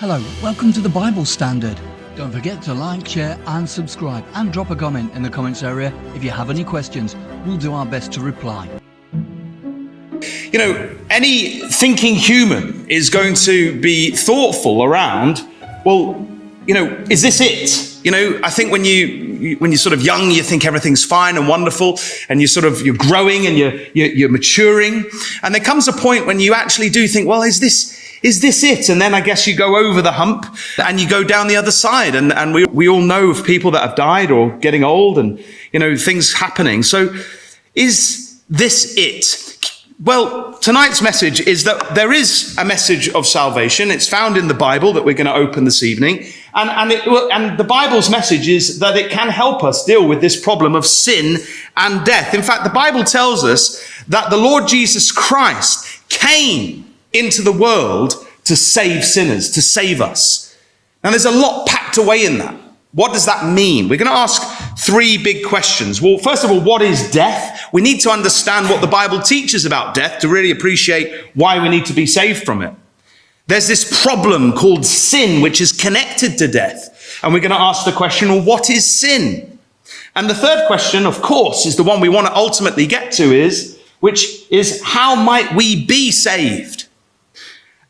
Hello, welcome to the Bible Standard. Don't forget to like, share and subscribe, and drop a comment in the comments area if you have any questions. We'll do our best to reply. You know, any thinking human is going to be thoughtful around, well, you know, is this it? You know, I think when you're sort of young, you think everything's fine and wonderful, and you're growing and you're maturing. And there comes a point when you actually do think, well, is this it? And then I guess you go over the hump and you go down the other side. And we all know of people that have died or getting old and, you know, things happening. So is this it? Well, tonight's message is that there is a message of salvation. It's found in the Bible that we're going to open this evening. And the Bible's message is that it can help us deal with this problem of sin and death. In fact, the Bible tells us that the Lord Jesus Christ came into the world to save sinners, to save us. Now, there's a lot packed away in that. What does that mean? We're going to ask three big questions. Well, first of all, what is death? We need to understand what the Bible teaches about death to really appreciate why we need to be saved from it. There's this problem called sin, which is connected to death. And we're going to ask the question, well, what is sin? And the third question, of course, is the one we want to ultimately get to, which is how might we be saved?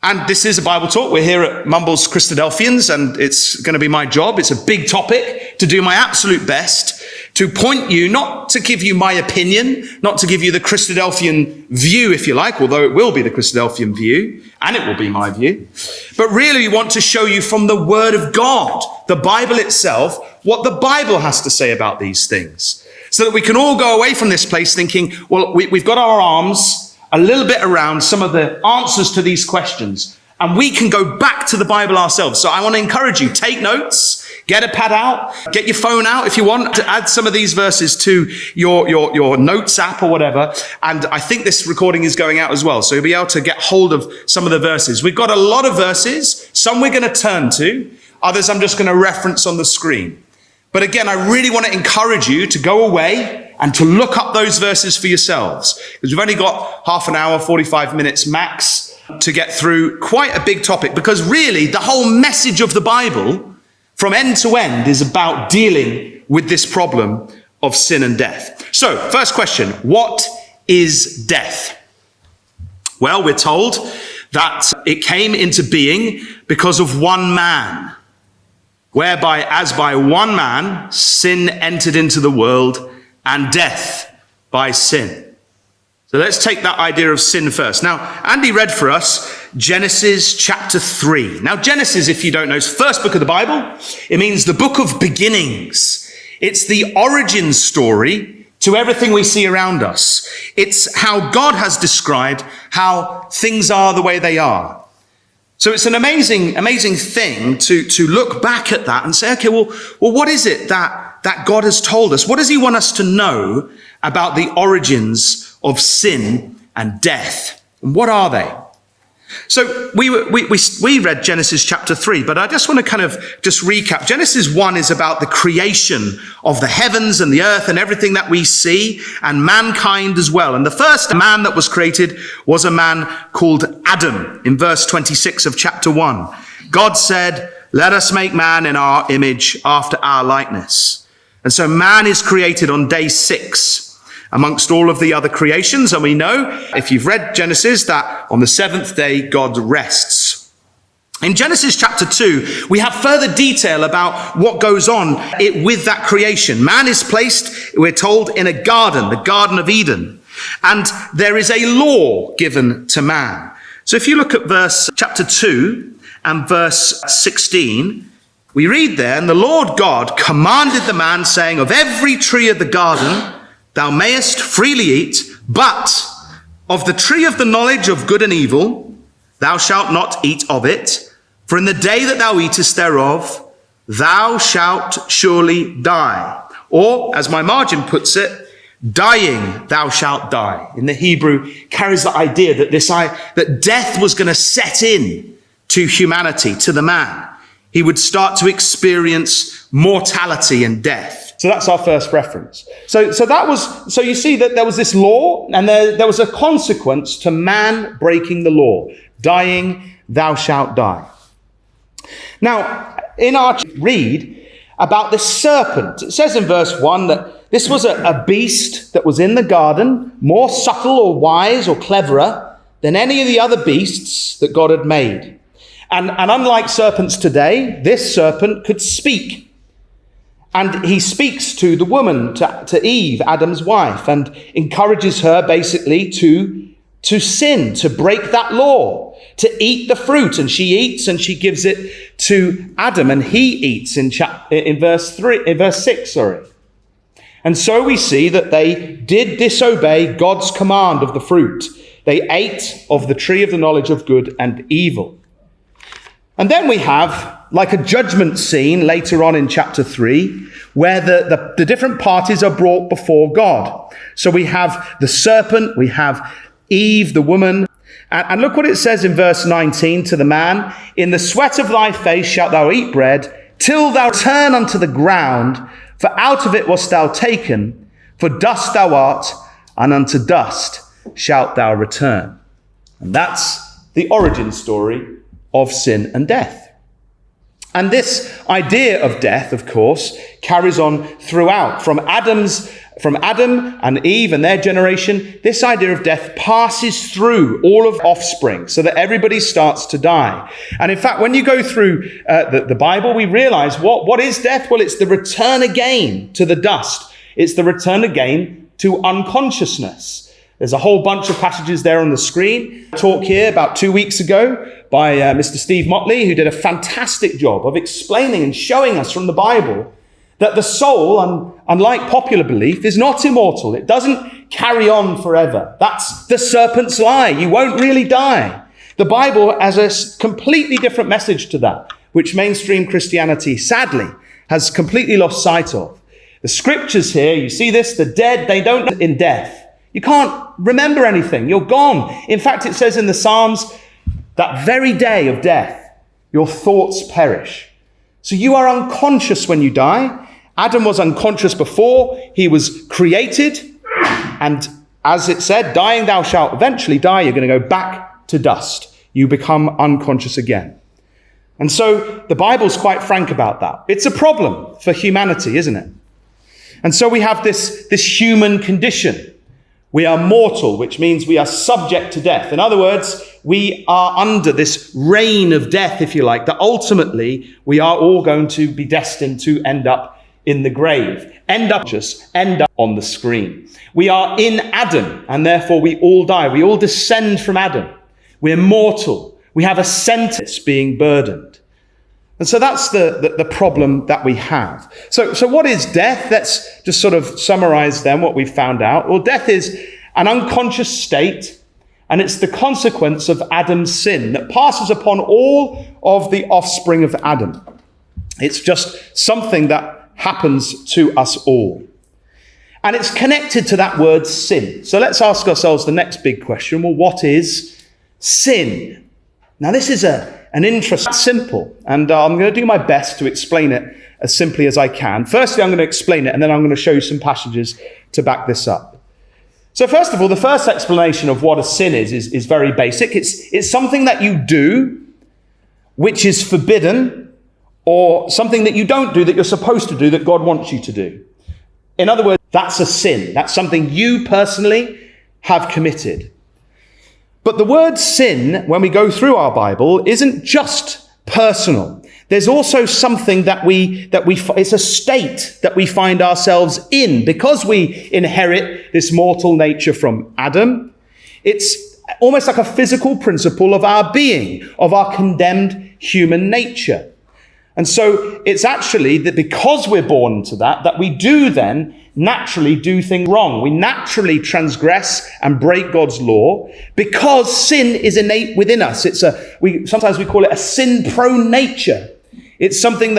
And this is a Bible talk. We're here at Mumble's Christadelphians, and it's going to be my job. It's a big topic to do my absolute best to point you, not to give you my opinion, not to give you the Christadelphian view, if you like, although it will be the Christadelphian view, and it will be my view. But really, we want to show you from the Word of God, the Bible itself, what the Bible has to say about these things, so that we can all go away from this place thinking, well, we've got our arms a little bit around some of the answers to these questions, and we can go back to the Bible ourselves. So I want to encourage you, take notes, get a pad out, get your phone out if you want to add some of these verses to your notes app or whatever. And I think this recording is going out as well, so you'll be able to get hold of some of the verses. We've got a lot of verses, some we're going to turn to, others I'm just going to reference on the screen. But again, I really want to encourage you to go away and to look up those verses for yourselves, because we've only got half an hour, 45 minutes max to get through quite a big topic, because really the whole message of the Bible from end to end is about dealing with this problem of sin and death. So, first question, what is death? Well, we're told that it came into being because of one man, whereby as by one man sin entered into the world, and death by sin. So let's take that idea of sin first. Now, Andy read for us Genesis chapter 3. Now, Genesis, if you don't know, is the first book of the Bible. It means the book of beginnings. It's the origin story to everything we see around us. It's how God has described how things are the way they are. So it's an amazing thing to look back at that and say, okay, well, what is it that God has told us? What does he want us to know about the origins of sin and death? And what are they? So we read Genesis chapter 3, but I just want to kind of just recap. Genesis 1 is about the creation of the heavens and the earth and everything that we see, and mankind as well. And the first man that was created was a man called Adam in verse 26 of chapter 1. God said, "Let us make man in our image after our likeness." And so man is created on day 6 amongst all of the other creations. And we know, if you've read Genesis, that on the 7th day, God rests. In Genesis chapter 2, we have further detail about what goes on with that creation. Man is placed, we're told, in a garden, the Garden of Eden. And there is a law given to man. So if you look at chapter 2 and verse 16, we read there, "And the Lord God commanded the man, saying, Of every tree of the garden thou mayest freely eat, but of the tree of the knowledge of good and evil thou shalt not eat of it, for in the day that thou eatest thereof thou shalt surely die." Or, as my margin puts it, dying thou shalt die. In the Hebrew, carries the idea that death was going to set in to humanity, to the man. He would start to experience mortality and death. So that's our first reference. So you see that there was this law, and there was a consequence to man breaking the law. Dying, thou shalt die. Now, in our read about the serpent, it says in verse 1 that this was a beast that was in the garden, more subtle or wise or cleverer than any of the other beasts that God had made. And unlike serpents today, this serpent could speak. And he speaks to the woman, to Eve, Adam's wife, and encourages her basically to sin, to break that law, to eat the fruit. And she eats and she gives it to Adam, and he eats in verse 6. And so we see that they did disobey God's command of the fruit. They ate of the tree of the knowledge of good and evil. And then we have like a judgment scene later on in chapter 3, where the different parties are brought before God. So we have the serpent, we have Eve, the woman. And look what it says in verse 19 to the man: "In the sweat of thy face shalt thou eat bread, till thou return unto the ground, for out of it wast thou taken, for dust thou art, and unto dust shalt thou return." And that's the origin story of sin and death. And this idea of death, of course, carries on throughout. From Adam and Eve and their generation, this idea of death passes through all of offspring, so that everybody starts to die. And in fact, when you go through the Bible, we realize what is death? Well, it's the return again to the dust. It's the return again to unconsciousness. There's a whole bunch of passages there on the screen. A talk here about 2 weeks ago by Mr. Steve Motley, who did a fantastic job of explaining and showing us from the Bible that the soul, unlike popular belief, is not immortal. It doesn't carry on forever. That's the serpent's lie. You won't really die. The Bible has a completely different message to that, which mainstream Christianity, sadly, has completely lost sight of. The scriptures here, you see this, the dead, they don't live in death. You can't remember anything. You're gone. In fact, it says in the Psalms, that very day of death, your thoughts perish. So you are unconscious when you die. Adam was unconscious before he was created. And as it said, dying thou shalt eventually die. You're going to go back to dust. You become unconscious again. And so the Bible's quite frank about that. It's a problem for humanity, isn't it? And so we have this human condition. We are mortal, which means we are subject to death. In other words, we are under this reign of death, if you like, that ultimately we are all going to be destined to end up in the grave, end up on the screen. We are in Adam, and therefore we all die. We all descend from Adam. We're mortal. We have a sentence being burdened. And so that's the problem that we have. So what is death? Let's just sort of summarize then what we've found out. Well, death is an unconscious state, and it's the consequence of Adam's sin that passes upon all of the offspring of Adam. It's just something that happens to us all. And it's connected to that word sin. So let's ask ourselves the next big question. Well, what is sin? Now, this is an interesting, simple, and I'm going to do my best to explain it as simply as I can. Firstly, I'm going to explain it, and then I'm going to show you some passages to back this up. So first of all, the first explanation of what a sin is very basic. It's something that you do which is forbidden, or something that you don't do that you're supposed to do that God wants you to do. In other words, that's a sin. That's something you personally have committed. But the word sin, when we go through our Bible, isn't just personal. There's also something it's a state that we find ourselves in because we inherit this mortal nature from Adam. It's almost like a physical principle of our being, of our condemned human nature. And so it's actually that because we're born into that we do then naturally do things wrong. We naturally transgress and break God's law because sin is innate within us. Sometimes we call it a sin-prone nature. It's something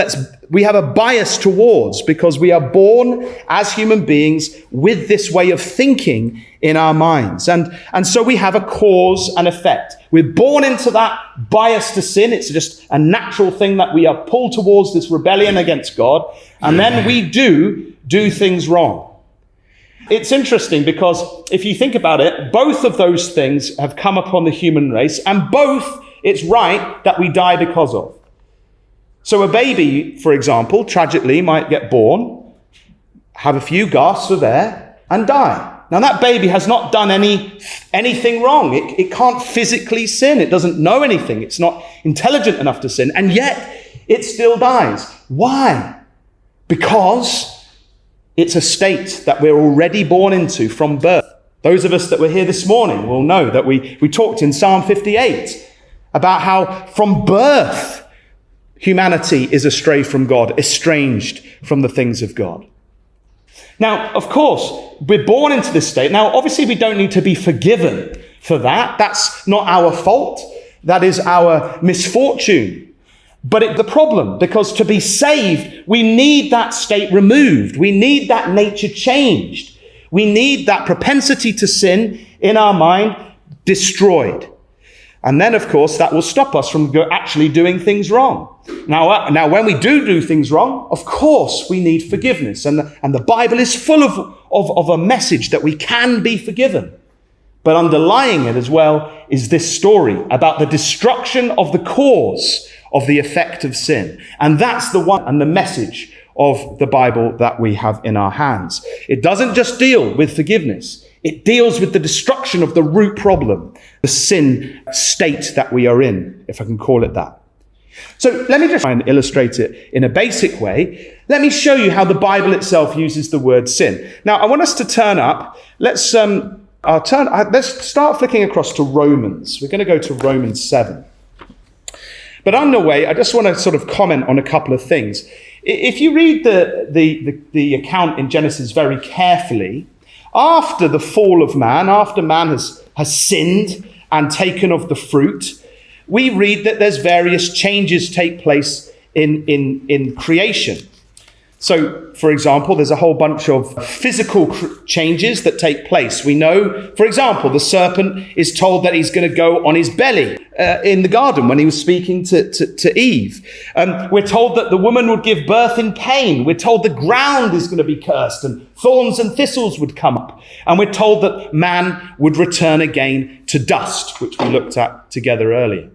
we have a bias towards because we are born as human beings with this way of thinking in our minds. And so we have a cause and effect. We're born into that bias to sin. It's just a natural thing that we are pulled towards this rebellion against God. And then we do things wrong. It's interesting because if you think about it, both of those things have come upon the human race, and both it's right that we die because of. So a baby, for example, tragically might get born, have a few gasps of air, and die. Now that baby has not done anything wrong. It can't physically sin. It doesn't know anything. It's not intelligent enough to sin, and yet it still dies. Why? Because it's a state that we're already born into from birth. Those of us that were here this morning will know that we talked in Psalm 58 about how from birth humanity is astray from God, estranged from the things of God. Now, of course, we're born into this state. Now, obviously, we don't need to be forgiven for that. That's not our fault. That is our misfortune. But it's the problem, because to be saved, we need that state removed. We need that nature changed. We need that propensity to sin in our mind destroyed. And then, of course, that will stop us from actually doing things wrong. Now, when we do things wrong, of course, we need forgiveness. And the Bible is full of a message that we can be forgiven. But underlying it as well is this story about the destruction of the cause of the effect of sin. And that's the one and the message of the Bible that we have in our hands. It doesn't just deal with forgiveness. It deals with the destruction of the root problem, the sin state that we are in, if I can call it that. So let me just try and illustrate it in a basic way. Let me show you how the Bible itself uses the word sin. Now, I want us to turn up. Let's start flicking across to Romans. We're going to go to Romans 7. But on the way, I just want to sort of comment on a couple of things. If you read the account in Genesis very carefully, after the fall of man, after man has sinned and taken of the fruit, we read that there's various changes take place in creation. So, for example, there's a whole bunch of physical changes that take place. We know, for example, the serpent is told that he's going to go on his belly in the garden when he was speaking to Eve. We're told that the woman would give birth in pain. We're told the ground is going to be cursed and thorns and thistles would come up. And we're told that man would return again to dust, which we looked at together earlier.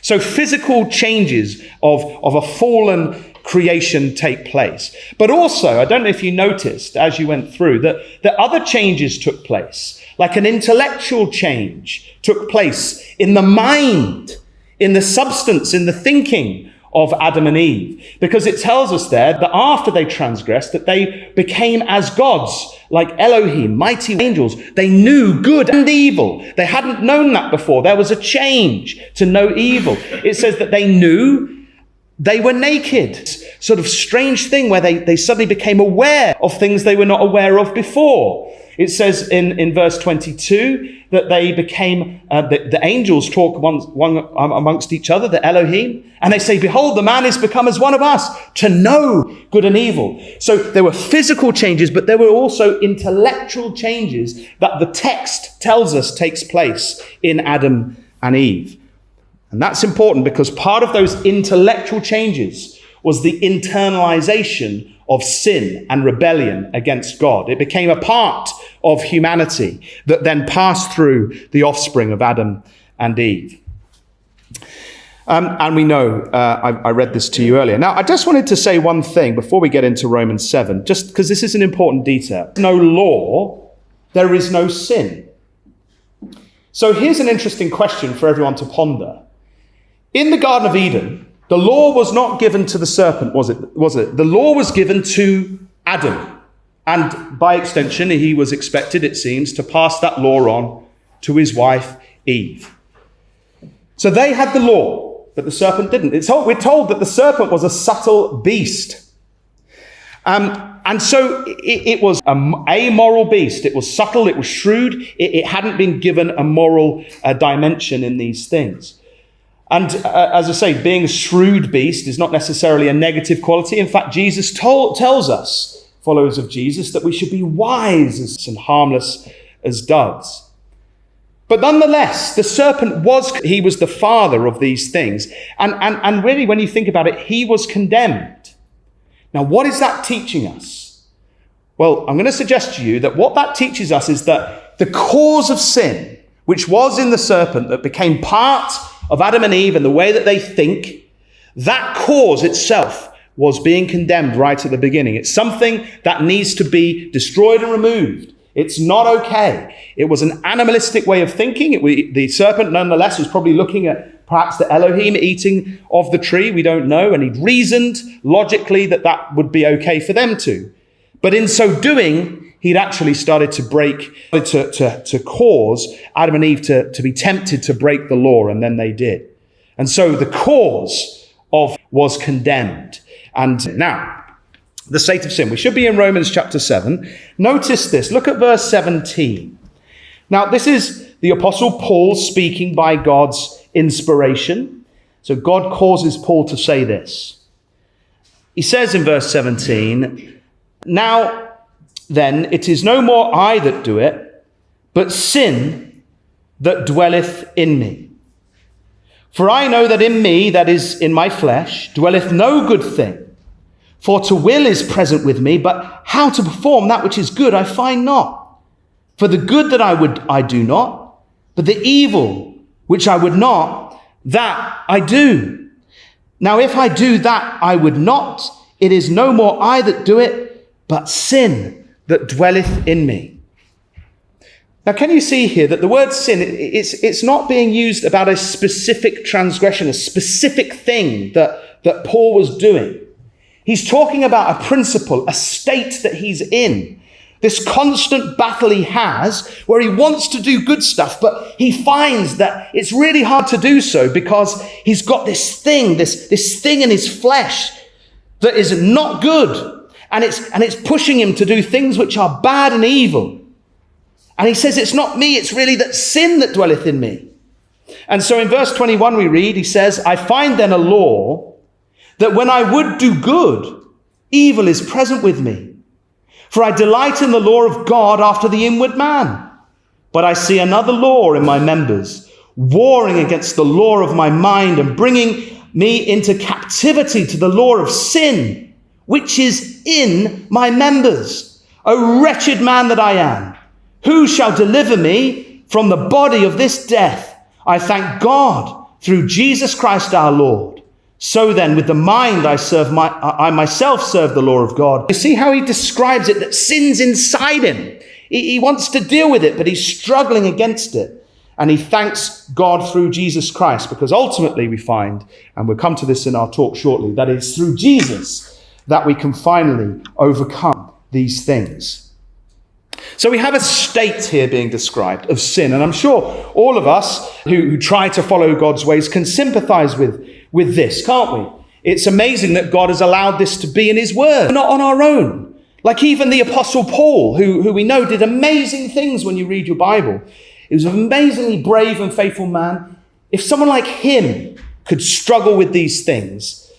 So physical changes of a fallen creation take place. But also, I don't know if you noticed as you went through that other changes took place, like an intellectual change took place in the mind, in the substance, in the thinking of Adam and Eve. Because it tells us there that after they transgressed, that they became as gods, like Elohim, mighty angels. They knew good and evil. They hadn't known that before. There was a change to know evil. It says that they knew they were naked. Sort of strange thing where they suddenly became aware of things they were not aware of before. It says in verse 22 that they became, the angels talk one amongst each other, the Elohim, and they say, behold, the man is become as one of us to know good and evil. So there were physical changes, but there were also intellectual changes that the text tells us takes place in Adam and Eve. And that's important because part of those intellectual changes was the internalization of sin and rebellion against God. It became a part of humanity that then passed through the offspring of Adam and Eve. And we know, I read this to you earlier. Now, I just wanted to say one thing before we get into Romans 7, just because this is an important detail. No law, there is no sin. So here's an interesting question for everyone to ponder. In the Garden of Eden, the law was not given to the serpent, was it? The law was given to Adam. And by extension, he was expected, it seems, to pass that law on to his wife, Eve. So they had the law, but the serpent didn't. We're told that the serpent was a subtle beast. And so it was a moral beast. It was subtle, it was shrewd. It hadn't been given a moral dimension in these things. And as I say, being a shrewd beast is not necessarily a negative quality. In fact, Jesus tells us, followers of Jesus, that we should be wise and harmless as doves. But nonetheless, the serpent he was the father of these things. And really, when you think about it, he was condemned. Now, what is that teaching us? Well, I'm going to suggest to you that what that teaches us is that the cause of sin, which was in the serpent, that became part of Adam and Eve and the way that they think, That cause itself was being condemned right at the beginning. It's something that needs to be destroyed and removed. It's not okay. It was an animalistic way of thinking. The serpent, nonetheless, was probably looking at perhaps the Elohim eating of the tree. We don't know. And he'd reasoned logically that would be okay for them to. But in so doing, he'd actually started to cause Adam and Eve to be tempted to break the law, and then they did. And so the cause was condemned. And now, the state of sin. We should be in Romans chapter 7. Notice this. Look at verse 17. Now, this is the Apostle Paul speaking by God's inspiration. So God causes Paul to say this. He says in verse 17, "Now then, it is no more I that do it, but sin that dwelleth in me. For I know that in me, that is in my flesh, dwelleth no good thing. For to will is present with me, but how to perform that which is good I find not. For the good that I do not, but the evil which I would not, that I do. Now if I do that I would not, it is no more I that do it, but sin that dwelleth in me." Now can you see here that the word sin, it's not being used about a specific transgression, a specific thing that Paul was doing. He's talking about a principle, a state that he's in. This constant battle he has where he wants to do good stuff, but he finds that it's really hard to do so because he's got this thing in his flesh that is not good. And it's pushing him to do things which are bad and evil. And he says, it's not me, it's really that sin that dwelleth in me. And so in verse 21 we read, he says, "I find then a law, that when I would do good, evil is present with me. For I delight in the law of God after the inward man. But I see another law in my members, warring against the law of my mind and bringing me into captivity to the law of sin, which is in my members. O wretched man that I am, who shall deliver me from the body of this death? I thank God through Jesus Christ our Lord. So then, with the mind I myself serve the law of God." You see how he describes it, that sin's inside him. He wants to deal with it, but he's struggling against it. And he thanks God through Jesus Christ, because ultimately we find, and we'll come to this in our talk shortly, that it's through Jesus that we can finally overcome these things. So we have a state here being described of sin, and I'm sure all of us who try to follow God's ways can sympathize with this, can't we? It's amazing that God has allowed this to be in his word, not on our own. Like even the Apostle Paul, who we know did amazing things when you read your Bible. He was an amazingly brave and faithful man. If someone like him could struggle with these things,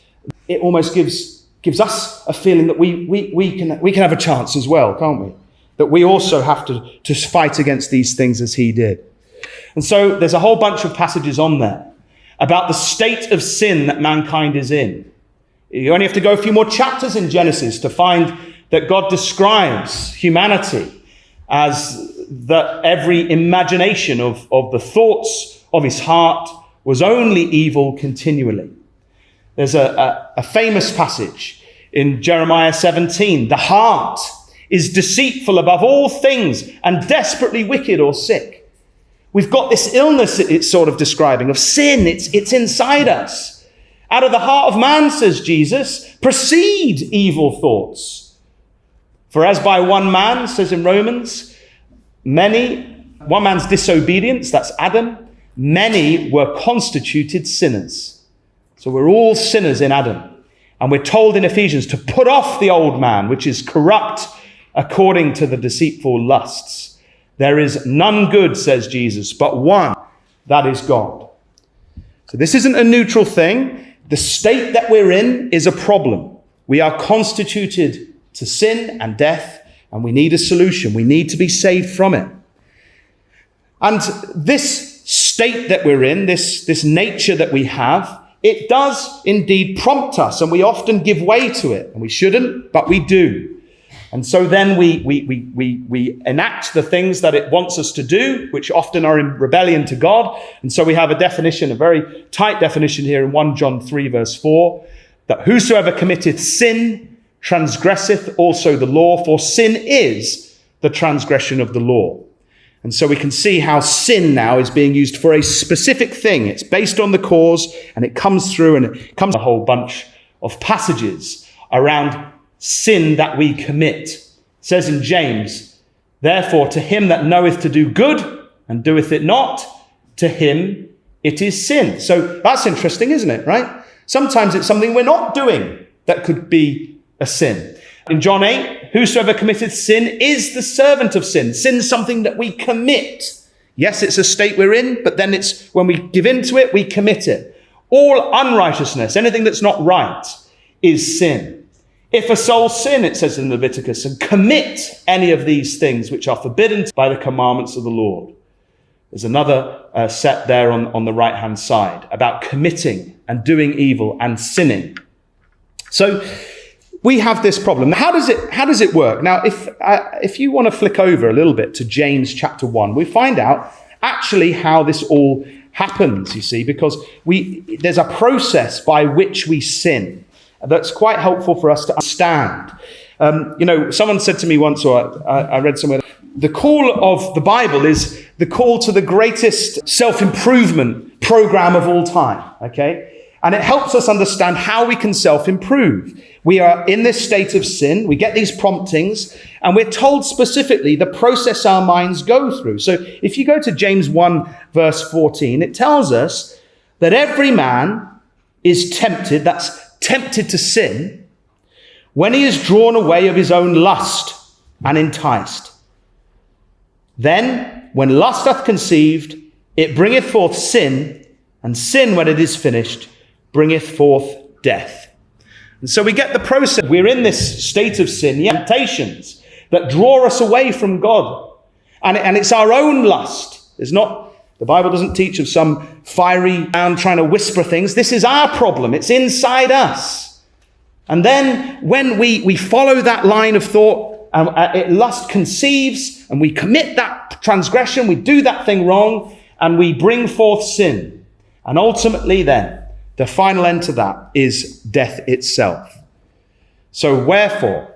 it almost gives us a feeling that we can have a chance as well, can't we? That we also have to fight against these things as he did. And so there's a whole bunch of passages on there about the state of sin that mankind is in. You only have to go a few more chapters in Genesis to find that God describes humanity as that every imagination of the thoughts of his heart was only evil continually. There's a famous passage in Jeremiah 17. "The heart is deceitful above all things and desperately wicked or sick." We've got this illness it's sort of describing of sin. It's inside us. "Out of the heart of man," says Jesus, "proceed evil thoughts. For as by one man," says in Romans, one man's disobedience, that's Adam, many were constituted sinners." So we're all sinners in Adam. And we're told in Ephesians to put off the old man, which is corrupt according to the deceitful lusts. "There is none good," says Jesus, "but one, that is God." So this isn't a neutral thing. The state that we're in is a problem. We are constituted to sin and death, and we need a solution. We need to be saved from it. And this state that we're in, this nature that we have, it does indeed prompt us, and we often give way to it. And we shouldn't, but we do. And so then we enact the things that it wants us to do, which often are in rebellion to God. And so we have a definition, a very tight definition here in 1 John 3 verse 4, that whosoever committeth sin transgresseth also the law, for sin is the transgression of the law. And so we can see how sin now is being used for a specific thing. It's based on the cause, and it comes through, and it comes a whole bunch of passages around sin that we commit. It says in James, therefore to him that knoweth to do good and doeth it not, to him it is sin. So that's interesting, isn't it, right? Sometimes it's something we're not doing that could be a sin. In John 8, whosoever committeth sin is the servant of sin. Sin's something that we commit. Yes, it's a state we're in, but then it's when we give into it, we commit it. All unrighteousness, anything that's not right, is sin. If a soul sin, it says in Leviticus, and commit any of these things which are forbidden by the commandments of the Lord. There's another set there on the right-hand side about committing and doing evil and sinning. So we have this problem. How does it work? Now, if you want to flick over a little bit to James chapter 1, we find out actually how this all happens, you see, because there's a process by which we sin that's quite helpful for us to understand. Someone said to me once, or I read somewhere, the call of the Bible is the call to the greatest self-improvement program of all time, okay? And it helps us understand how we can self-improve. We are in this state of sin. We get these promptings, and we're told specifically the process our minds go through. So if you go to James 1, verse 14, it tells us that every man is tempted, that's tempted to sin, when he is drawn away of his own lust and enticed. Then, when lust hath conceived, it bringeth forth sin, and sin, when it is finished, bringeth forth death. And so we get the process. We're in this state of sin, temptations that draw us away from God. And it's our own lust. The Bible doesn't teach of some fiery sound trying to whisper things. This is our problem. It's inside us. And then when we follow that line of thought, lust conceives, and we commit that transgression, we do that thing wrong, and we bring forth sin. And ultimately then, the final end to that is death itself. So wherefore,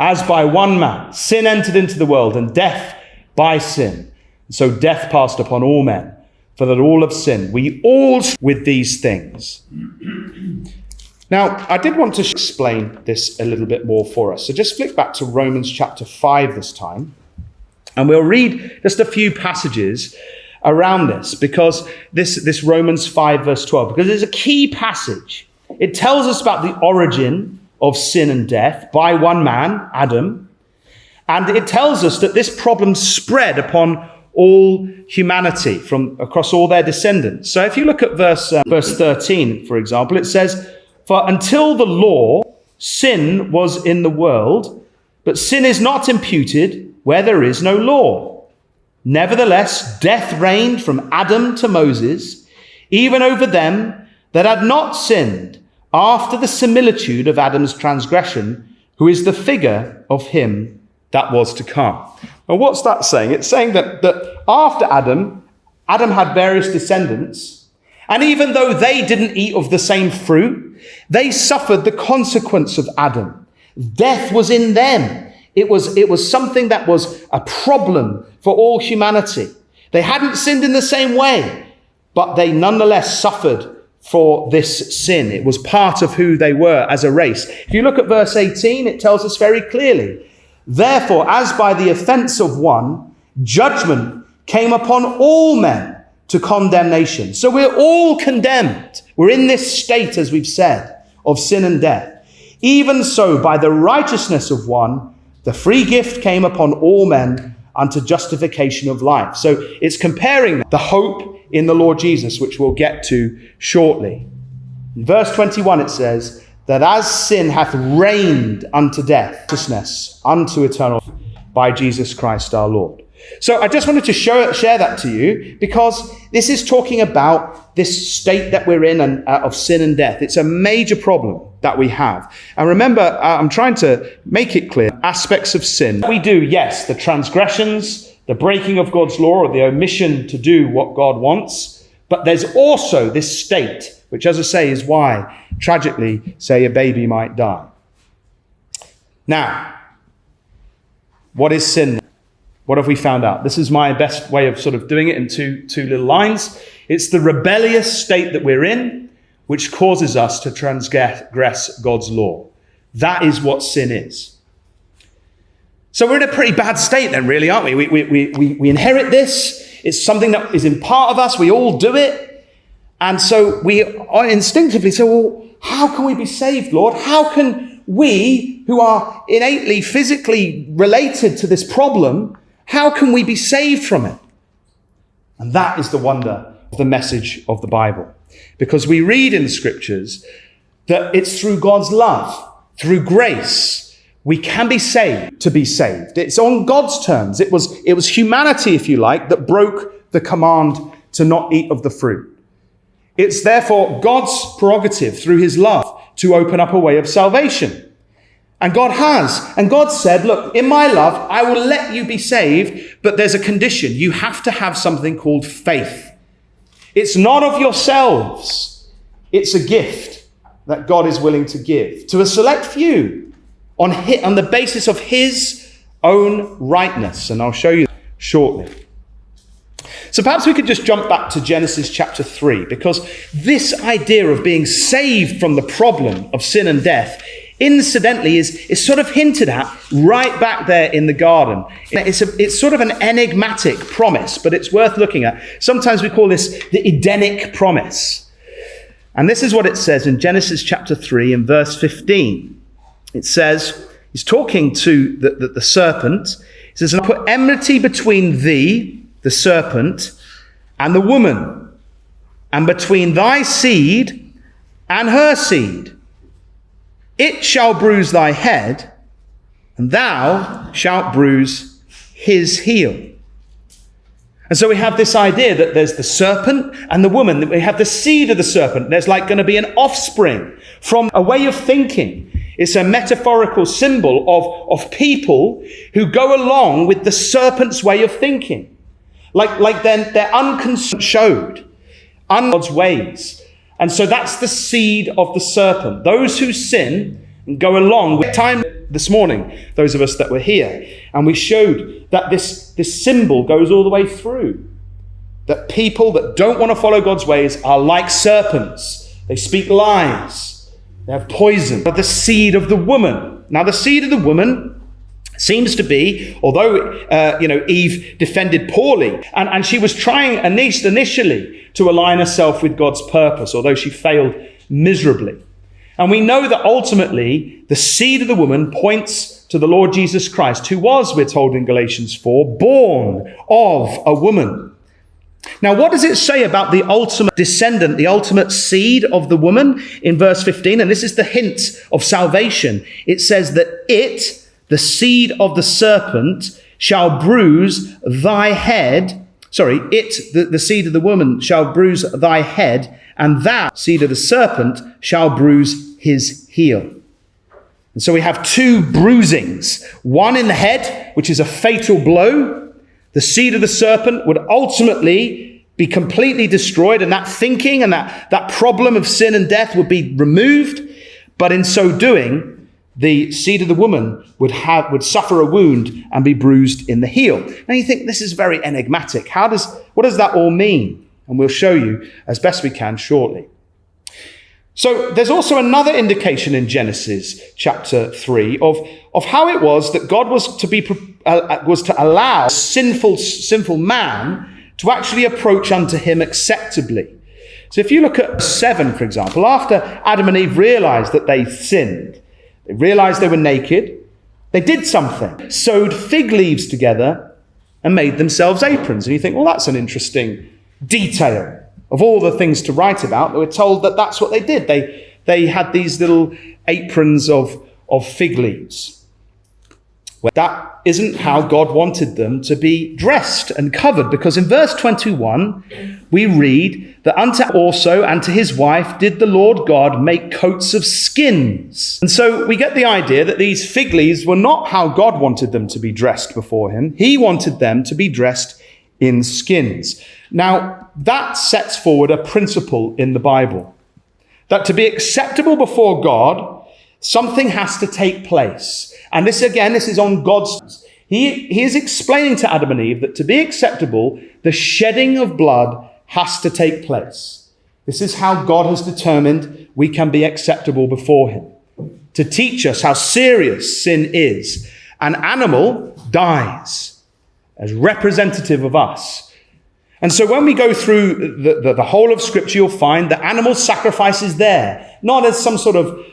as by one man, sin entered into the world, and death by sin. So death passed upon all men, for that all have sinned. We all with these things. Now, I did want to explain this a little bit more for us. So just flick back to Romans chapter 5 this time. And we'll read just a few passages around this, because this Romans 5 verse 12, because there's a key passage. It tells us about the origin of sin and death by one man, Adam. And it tells us that this problem spread upon all humanity from across all their descendants. So if you look at verse 13, for example, it says, for until the law, sin was in the world, but sin is not imputed where there is no law. Nevertheless, death reigned from Adam to Moses, even over them that had not sinned, after the similitude of Adam's transgression, who is the figure of him that was to come. Well, what's that saying? It's saying that after Adam had various descendants, and even though they didn't eat of the same fruit, they suffered the consequence of Adam. Death was in them. It was something that was a problem for all humanity. They hadn't sinned in the same way, but they nonetheless suffered for this sin. It was part of who they were as a race. If you look at verse 18, it tells us very clearly, therefore, as by the offense of one, judgment came upon all men to condemnation. So we're all condemned. We're in this state, as we've said, of sin and death. Even so, by the righteousness of one, the free gift came upon all men unto justification of life. So it's comparing the hope in the Lord Jesus, which we'll get to shortly. In verse 21, it says, that as sin hath reigned unto death, righteousness unto eternal life by Jesus Christ our Lord. So I just wanted to share that to you, because this is talking about this state that we're in of sin and death. It's a major problem that we have. And remember, I'm trying to make it clear, aspects of sin. We do, yes, the transgressions, the breaking of God's law, or the omission to do what God wants. But there's also this state, which, as I say, is why, tragically, say a baby might die. Now, what is sin? What have we found out? This is my best way of sort of doing it in two little lines. It's the rebellious state that we're in, which causes us to transgress God's law. That is what sin is. So we're in a pretty bad state then, really, aren't we? We inherit this. It's something that is in part of us. We all do it. And so we instinctively say, well, how can we be saved, Lord? How can we, who are innately, physically related to this problem, how can we be saved from it? And that is the wonder of the message of the Bible. Because we read in the scriptures that it's through God's love, through grace, we can be saved to be saved. It's on God's terms. It was humanity, if you like, that broke the command to not eat of the fruit. It's therefore God's prerogative through his love to open up a way of salvation. And God has. And God said, look, in my love, I will let you be saved, but there's a condition. You have to have something called faith. It's not of yourselves. It's a gift that God is willing to give to a select few on the basis of his own rightness. And I'll show you shortly. So perhaps we could just jump back to Genesis chapter 3, because this idea of being saved from the problem of sin and death, incidentally, is sort of hinted at right back there in the garden. It's sort of an enigmatic promise, but it's worth looking at. Sometimes we call this the Edenic promise. And this is what it says in Genesis chapter 3 and verse 15. It says, he's talking to the serpent. He says, "And I'll put enmity between thee, the serpent, and the woman, and between thy seed and her seed. It shall bruise thy head, and thou shalt bruise his heel." And so we have this idea that there's the serpent and the woman, that we have the seed of the serpent. There's like going to be an offspring from a way of thinking. It's a metaphorical symbol of people who go along with the serpent's way of thinking. Like they're unconcerned, showed God's ways. And so that's the seed of the serpent. Those who sin and go along with time this morning, those of us that were here, and we showed that this symbol goes all the way through. That people that don't want to follow God's ways are like serpents. They speak lies. They have poison. But the seed of the woman. Now the seed of the woman seems to be, although Eve defended poorly, and she was trying at least initially to align herself with God's purpose, although she failed miserably. And we know that ultimately the seed of the woman points to the Lord Jesus Christ, who was, we're told in Galatians 4, born of a woman. Now, what does it say about the ultimate descendant, the ultimate seed of the woman in verse 15? And this is the hint of salvation. It says that the seed of the serpent, shall bruise thy head. The seed of the woman shall bruise thy head, and thou, seed of the serpent, shall bruise his heel. And so we have two bruisings. One in the head, which is a fatal blow. The seed of the serpent would ultimately be completely destroyed, and that thinking and that problem of sin and death would be removed. But in so doing, the seed of the woman would suffer a wound and be bruised in the heel. Now you think this is very enigmatic. What does that all mean? And we'll show you as best we can shortly. So there's also another indication in Genesis chapter 3 of how it was that God was to allow sinful man to actually approach unto him acceptably. So if you look at 7, for example, after Adam and Eve realized that they sinned, they realized they were naked. They did something. Sewed fig leaves together and made themselves aprons. And you think, well, that's an interesting detail of all the things to write about. We're told that that's what they did. They had these little aprons of fig leaves. Well, that isn't how God wanted them to be dressed and covered, because in verse 21, we read that unto also and to his wife did the Lord God make coats of skins. And so we get the idea that these fig leaves were not how God wanted them to be dressed before him. He wanted them to be dressed in skins. Now, that sets forward a principle in the Bible, that to be acceptable before God, something has to take place. And this is on God's. He is explaining to Adam and Eve that to be acceptable, the shedding of blood has to take place. This is how God has determined we can be acceptable before him, to teach us how serious sin is. An animal dies as representative of us. And so when we go through the whole of Scripture, you'll find that animal sacrifice is there, not as some sort of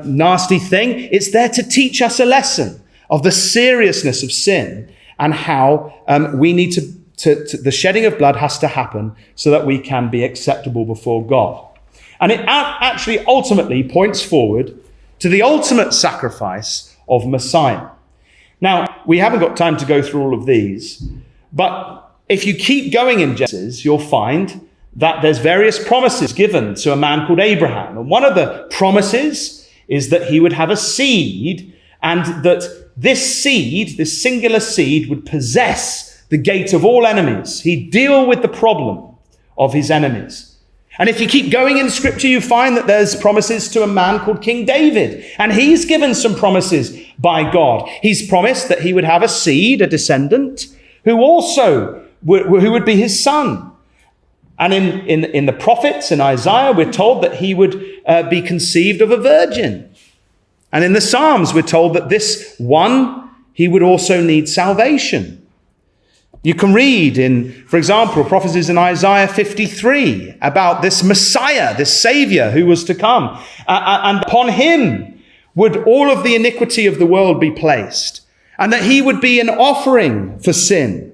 nasty thing. It's there to teach us a lesson of the seriousness of sin and how we need to the shedding of blood has to happen so that we can be acceptable before God. And it actually ultimately points forward to the ultimate sacrifice of Messiah. Now, we haven't got time to go through all of these, but if you keep going in Genesis, you'll find that there's various promises given to a man called Abraham. And one of the promises is that he would have a seed, and that this seed, this singular seed, would possess the gate of all enemies. He'd deal with the problem of his enemies. And if you keep going in Scripture, you find that there's promises to a man called King David. And he's given some promises by God. He's promised that he would have a seed, a descendant, who would be his son. And in the prophets, in Isaiah, we're told that he would be conceived of a virgin. And in the Psalms, we're told that this one, he would also need salvation. You can read for example, prophecies in Isaiah 53 about this Messiah, this Savior who was to come. And upon him would all of the iniquity of the world be placed. And that he would be an offering for sin.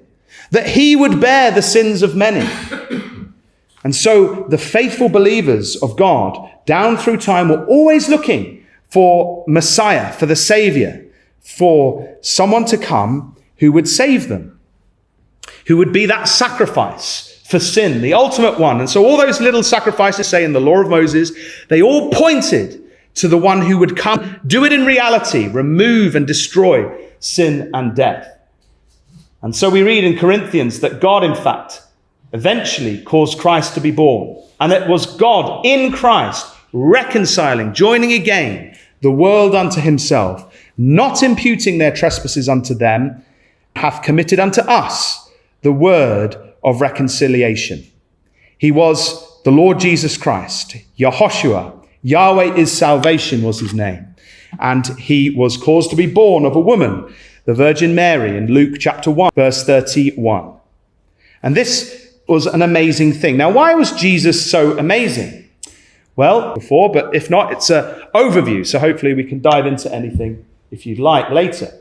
That he would bear the sins of many. And so the faithful believers of God down through time were always looking for Messiah, for the Savior, for someone to come who would save them, who would be that sacrifice for sin, the ultimate one. And so all those little sacrifices, say in the law of Moses, they all pointed to the one who would come, do it in reality, remove and destroy sin and death. And so we read in Corinthians that God, in fact, eventually caused Christ to be born. And it was God in Christ reconciling, joining again the world unto himself, not imputing their trespasses unto them, hath committed unto us the word of reconciliation. He was the Lord Jesus Christ, Yehoshua. Yahweh is salvation was his name. And he was caused to be born of a woman, the Virgin Mary, in Luke chapter 1, verse 31. And this was an amazing thing. Now, why was Jesus so amazing? Well, before, but if not, it's an overview. So hopefully we can dive into anything if you'd like later.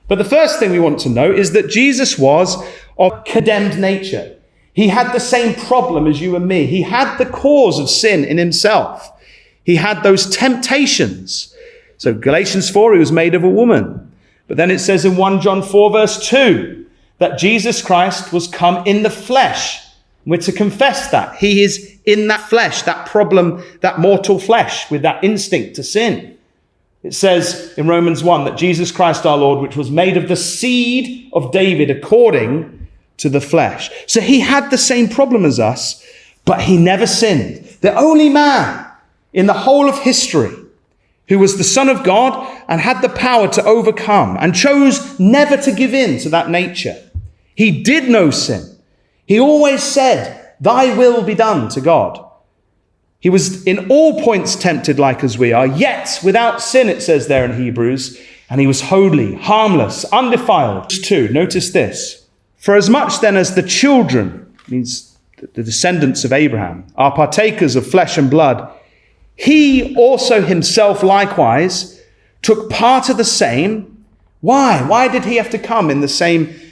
But the first thing we want to know is that Jesus was of condemned nature. He had the same problem as you and me. He had the cause of sin in himself. He had those temptations. So Galatians 4, he was made of a woman. But then it says in 1 John 4 verse 2 that Jesus Christ was come in the flesh. We're to confess that. He is in that flesh, that problem, that mortal flesh with that instinct to sin. It says in Romans 1 that Jesus Christ our Lord, which was made of the seed of David according to the flesh. So he had the same problem as us, but he never sinned. The only man in the whole of history who was the Son of God and had the power to overcome and chose never to give in to that nature. He did no sin. He always said, "Thy will be done," to God. He was in all points tempted like as we are, yet without sin, it says there in Hebrews, and he was holy, harmless, undefiled. 2, notice this. For as much then as the children, means the descendants of Abraham, are partakers of flesh and blood, he also himself likewise took part of the same. Why? Why did he have to come in with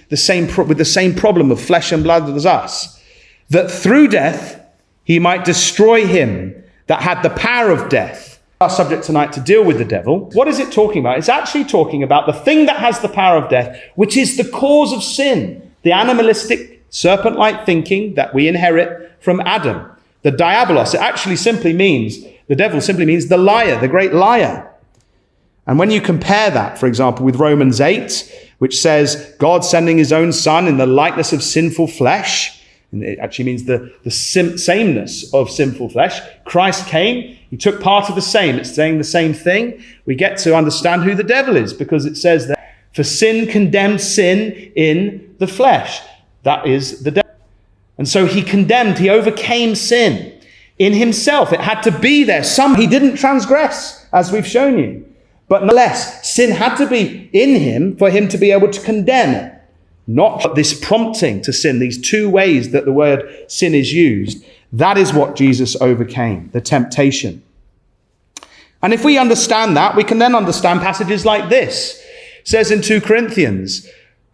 the same problem of flesh and blood as us? That through death he might destroy him that had the power of death, Our subject tonight to deal with the devil. What is it talking about? It's actually talking about the thing that has the power of death, which is the cause of sin, the animalistic, serpent-like thinking that we inherit from Adam. The diabolos, it actually simply means, the devil simply means the liar, the great liar. And when you compare that, for example, with Romans 8, which says God sending his own son in the likeness of sinful flesh, and it actually means the sameness of sinful flesh. Christ came, he took part of the same. It's saying the same thing. We get to understand who the devil is because it says that for sin condemned sin in the flesh. That is the devil. And so he overcame sin in himself. It had to be there. He didn't transgress, as we've shown you. But nonetheless, sin had to be in him for him to be able to condemn it. Not this prompting to sin, these two ways that the word sin is used. That is what Jesus overcame, the temptation. And if we understand that, we can then understand passages like this. It says in 2 Corinthians,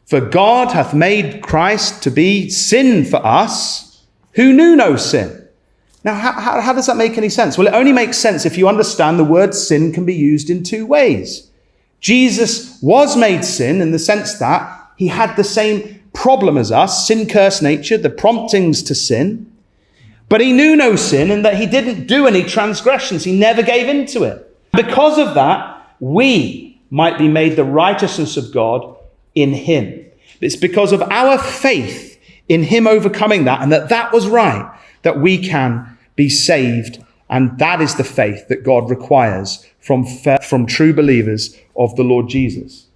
"For God hath made Christ to be sin for us, who knew no sin." Now, how does that make any sense? Well, it only makes sense if you understand the word sin can be used in two ways. Jesus was made sin in the sense that he had the same problem as us, sin-cursed nature, the promptings to sin. But he knew no sin in that he didn't do any transgressions. He never gave in to it. Because of that, we might be made the righteousness of God in him. It's because of our faith in him overcoming that and that was right, that we can be saved. And that is the faith that God requires from true believers of the Lord Jesus.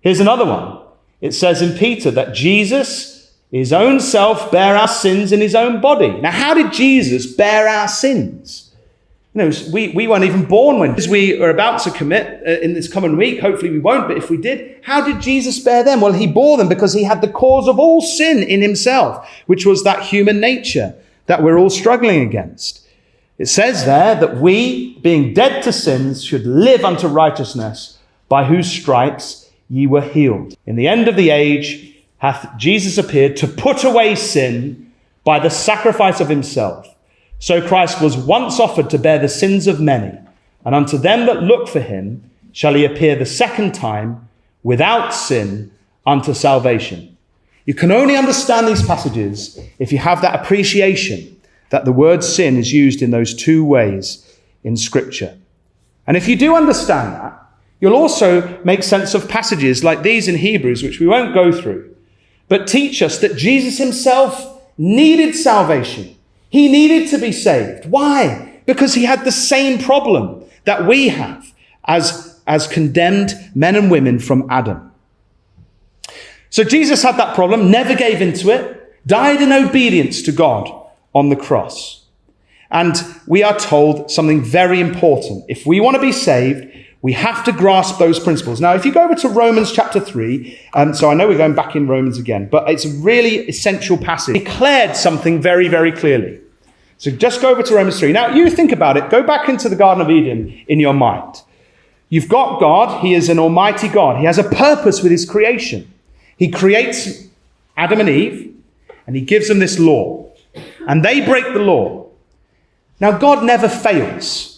Here's another one. It says in Peter that Jesus, his own self, bare our sins in his own body. Now, how did Jesus bear our sins? You know, we weren't even born when we are about to commit in this coming week. Hopefully we won't, but if we did, how did Jesus bear them? Well, he bore them because he had the cause of all sin in himself, which was that human nature that we're all struggling against. It says there that we, being dead to sins, should live unto righteousness, by whose stripes ye were healed. In the end of the age hath Jesus appeared to put away sin by the sacrifice of himself. So Christ was once offered to bear the sins of many, and unto them that look for him shall he appear the second time without sin unto salvation. You can only understand these passages if you have that appreciation that the word sin is used in those two ways in Scripture. And if you do understand that, you'll also make sense of passages like these in Hebrews, which we won't go through, but teach us that Jesus himself needed salvation. He needed to be saved. Why? Because he had the same problem that we have as condemned men and women from Adam. So Jesus had that problem, never gave into it, died in obedience to God on the cross. And we are told something very important. If we want to be saved, we have to grasp those principles. Now, if you go over to Romans chapter 3, so I know we're going back in Romans again, but it's a really essential passage. It declared something very, very clearly. So just go over to Romans 3. Now, you think about it. Go back into the Garden of Eden in your mind. You've got God. He is an almighty God. He has a purpose with his creation. He creates Adam and Eve, and he gives them this law. And they break the law. Now, God never fails.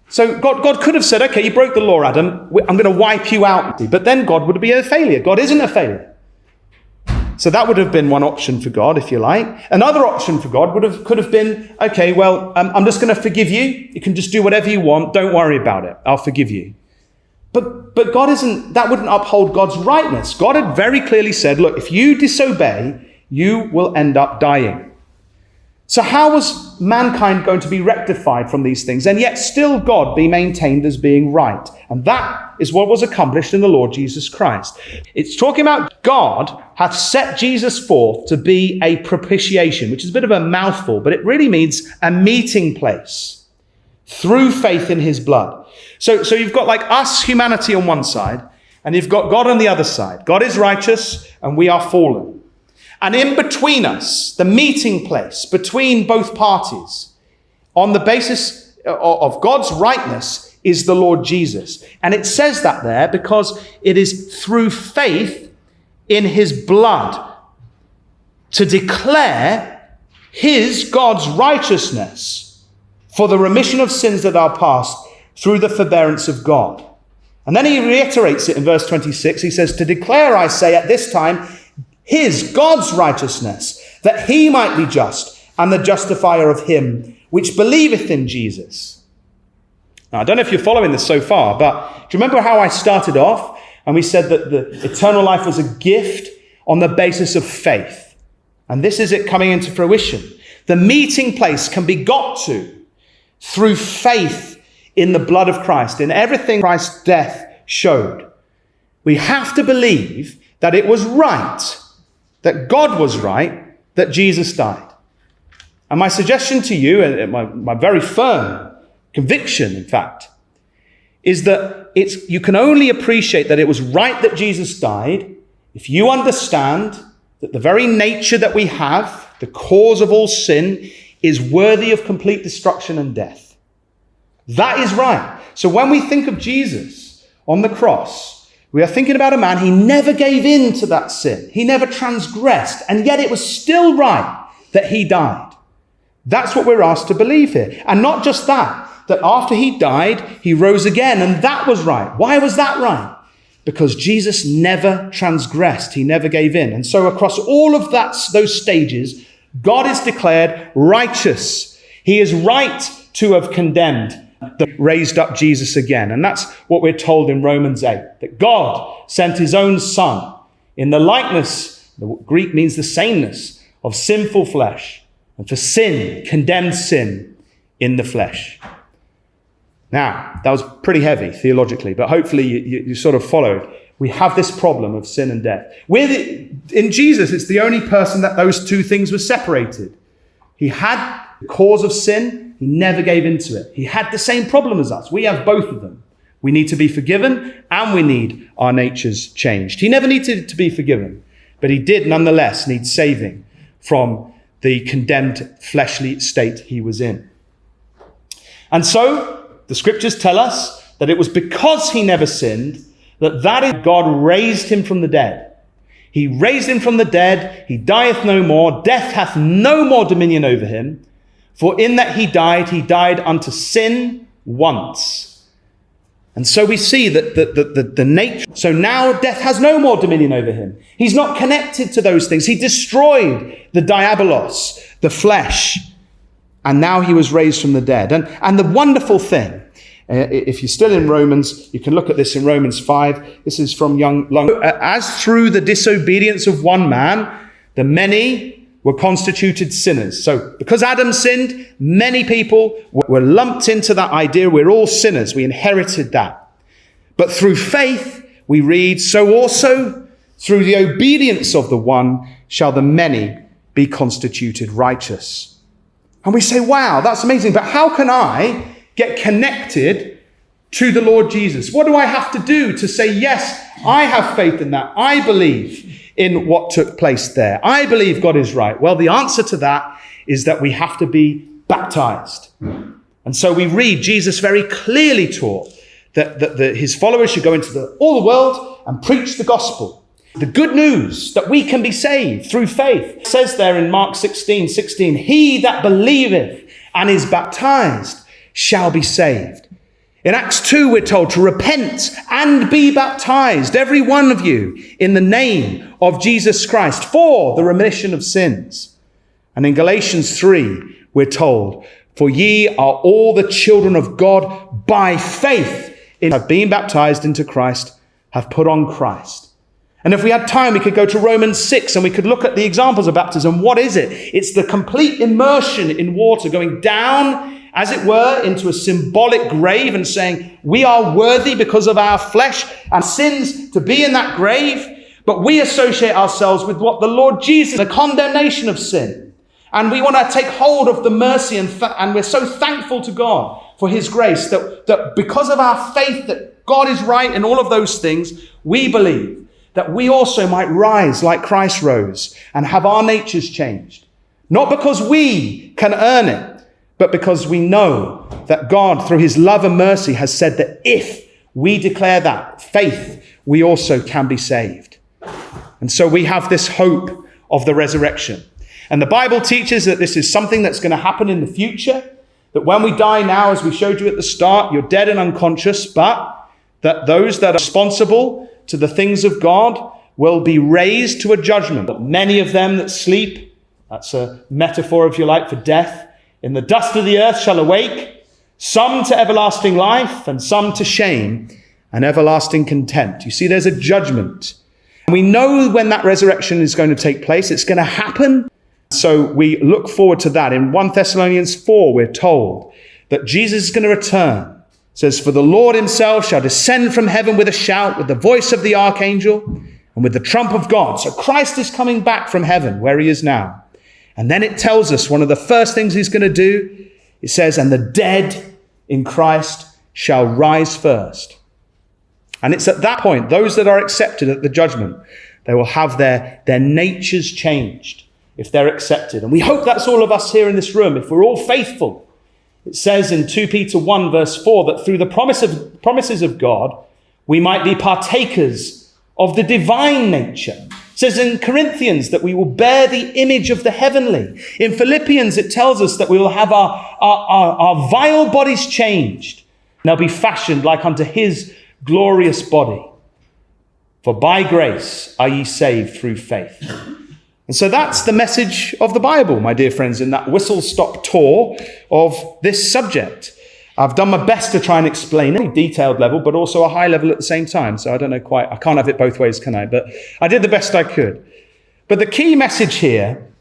So God could have said, okay, you broke the law, Adam. I'm going to wipe you out. But then God would be a failure. God isn't a failure. So that would have been one option for God, if you like. Another option for God could have been, okay, well, I'm just going to forgive you. You can just do whatever you want. Don't worry about it. I'll forgive you. But God isn't, that wouldn't uphold God's rightness. God had very clearly said, look, if you disobey, you will end up dying. So how was mankind going to be rectified from these things and yet still God be maintained as being right? And that is what was accomplished in the Lord Jesus Christ. It's talking about God hath set Jesus forth to be a propitiation, which is a bit of a mouthful, but it really means a meeting place through faith in his blood. So you've got like us, humanity on one side, and you've got God on the other side. God is righteous and we are fallen. And in between us, the meeting place between both parties, on the basis of God's rightness, is the Lord Jesus. And it says that there because it is through faith in his blood to declare his, God's righteousness for the remission of sins that are past through the forbearance of God. And then he reiterates it in verse 26. He says, to declare, I say, at this time, God's righteousness, that he might be just and the justifier of him which believeth in Jesus. Now, I don't know if you're following this so far, but do you remember how I started off and we said that the eternal life was a gift on the basis of faith? And this is it coming into fruition. The meeting place can be got to through faith in the blood of Christ, in everything Christ's death showed. We have to believe that it was right, that God was right, that Jesus died. And my suggestion to you, and my very firm conviction, in fact, is that you can only appreciate that it was right that Jesus died if you understand that the very nature that we have, the cause of all sin, is worthy of complete destruction and death. That is right. So when we think of Jesus on the cross, we are thinking about a man, he never gave in to that sin. He never transgressed, and yet it was still right that he died. That's what we're asked to believe here. And not just that after he died, he rose again, and that was right. Why was that right? Because Jesus never transgressed. He never gave in. And so across all of those stages, God is declared righteous. He is right to have condemned, raised up Jesus again. And that's what we're told in Romans 8, that God sent his own son in the likeness, the Greek means the sameness, of sinful flesh, and for sin, condemned sin in the flesh. Now, that was pretty heavy theologically, but hopefully you sort of followed. We have this problem of sin and death. In Jesus, it's the only person that those two things were separated. He had the cause of sin. He never gave into it. He had the same problem as us. We have both of them. We need to be forgiven, and we need our natures changed. He never needed to be forgiven, but he did nonetheless need saving from the condemned fleshly state he was in. And so the scriptures tell us that it was because he never sinned that God raised him from the dead. He raised him from the dead. He dieth no more. Death hath no more dominion over him. For in that he died unto sin once. And so we see that the nature. So now death has no more dominion over him. He's not connected to those things. He destroyed the diabolos, the flesh. And now he was raised from the dead. And the wonderful thing, if you're still in Romans, you can look at this in Romans 5. This is from as through the disobedience of one man, the many were constituted sinners. So because Adam sinned, many people were lumped into that idea. We're all sinners. We inherited that. But through faith, we read, so also through the obedience of the one shall the many be constituted righteous. And we say, wow, that's amazing. But how can I get connected to the Lord Jesus? What do I have to do to say, yes, I have faith in that. I believe in what took place there. I believe God is right. Well, the answer to that is that we have to be baptized. And so we read Jesus very clearly taught that his followers should go into all the world and preach the gospel. The good news that we can be saved through faith. It says there in Mark 16:16, he that believeth and is baptized shall be saved. In Acts 2, we're told to repent and be baptized, every one of you, in the name of Jesus Christ for the remission of sins. And in Galatians 3, we're told, for ye are all the children of God by faith, in have been baptized into Christ, have put on Christ. And if we had time, we could go to Romans 6 and we could look at the examples of baptism. What is it? It's the complete immersion in water, going down, as it were, into a symbolic grave and saying, we are worthy because of our flesh and sins to be in that grave, but we associate ourselves with what the Lord Jesus, the condemnation of sin. And we want to take hold of the mercy and we're so thankful to God for his grace that because of our faith that God is right in all of those things, we believe that we also might rise like Christ rose and have our natures changed. Not because we can earn it, but because we know that God, through his love and mercy, has said that if we declare that faith, we also can be saved. And so we have this hope of the resurrection. And the Bible teaches that this is something that's going to happen in the future. That when we die now, as we showed you at the start, you're dead and unconscious, but that those that are responsible to the things of God will be raised to a judgment. But many of them that sleep, that's a metaphor, if you like, for death, in the dust of the earth shall awake, some to everlasting life and some to shame and everlasting contempt. You see, there's a judgment. And we know when that resurrection is going to take place. It's going to happen. So we look forward to that. In 1 Thessalonians 4, we're told that Jesus is going to return. It says, for the Lord himself shall descend from heaven with a shout, with the voice of the archangel, and with the trump of God. So Christ is coming back from heaven, where he is now. And then it tells us one of the first things he's going to do. It says, and the dead in Christ shall rise first. And it's at that point, those that are accepted at the judgment, they will have their natures changed if they're accepted. And we hope that's all of us here in this room, if we're all faithful. It says in 2 Peter 1 verse 4 that through the promises of God, we might be partakers of the divine nature. It says in Corinthians that we will bear the image of the heavenly. In Philippians, it tells us that we will have our vile bodies changed. And they'll be fashioned like unto his glorious body. For by grace are ye saved through faith. And so that's the message of the Bible, my dear friends, in that whistle-stop tour of this subject. I've done my best to try and explain it at a detailed level, but also a high level at the same time. So I don't know quite, I can't have it both ways, can I? But I did the best I could. But the key message here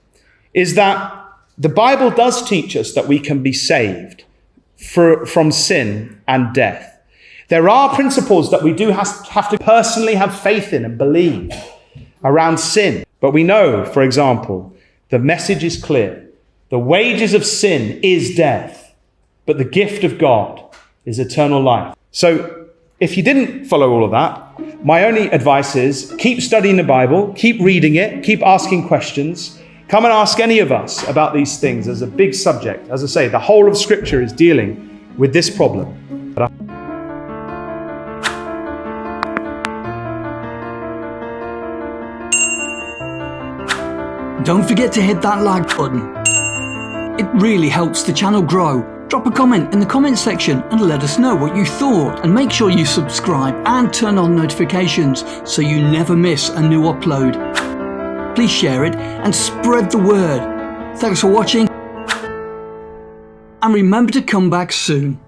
is that the Bible does teach us that we can be saved from sin and death. There are principles that we do have to personally have faith in and believe around sin. But we know, for example, the message is clear. The wages of sin is death, but the gift of God is eternal life. So if you didn't follow all of that, my only advice is keep studying the Bible, keep reading it, keep asking questions. Come and ask any of us about these things as a big subject. As I say, the whole of Scripture is dealing with this problem. Don't forget to hit that like button. It really helps the channel grow. Drop a comment in the comment section and let us know what you thought. And make sure you subscribe and turn on notifications so you never miss a new upload. Please share it and spread the word. Thanks for watching. And remember to come back soon.